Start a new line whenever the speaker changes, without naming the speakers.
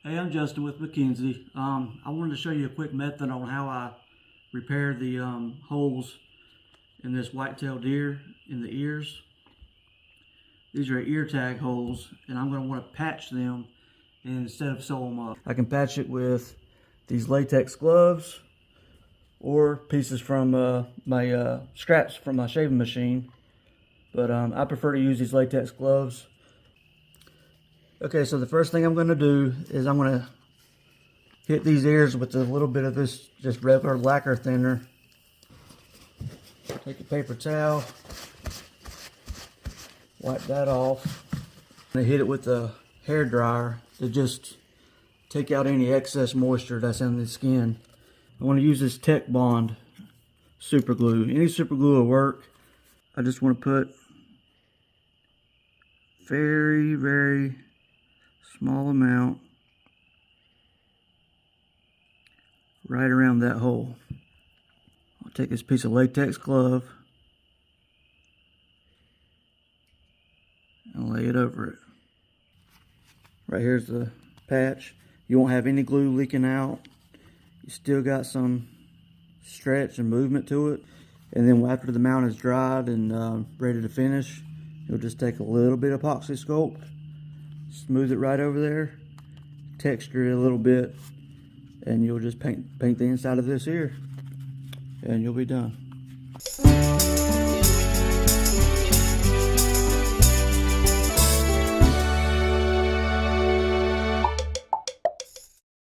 Hey, I'm Justin with McKenzie. I wanted to show you a quick method on how I repair the holes in this white-tailed deer in the ears. These are ear tag holes, and I'm going to want to patch them instead of sew them up. I can patch it with these latex gloves or pieces from my scraps from my shaving machine, but I prefer to use these latex gloves. Okay, so the first thing I'm going to do is I'm going to hit these ears with a little bit of this just regular lacquer thinner. Take a paper towel, wipe that off, and hit it with a hair dryer to just take out any excess moisture that's in the skin. I want to use this Tech Bond super glue. Any super glue will work. I just want to put very small amount right around that hole. I'll take this piece of latex glove and lay it over it. Right here's the patch. You won't have any glue leaking out. You still got some stretch and movement to it. And then after the mount is dried and ready to finish, you'll just take a little bit of epoxy sculpt, smooth it right over there, texture it a little bit, and you'll just paint the inside of this ear, and you'll be done.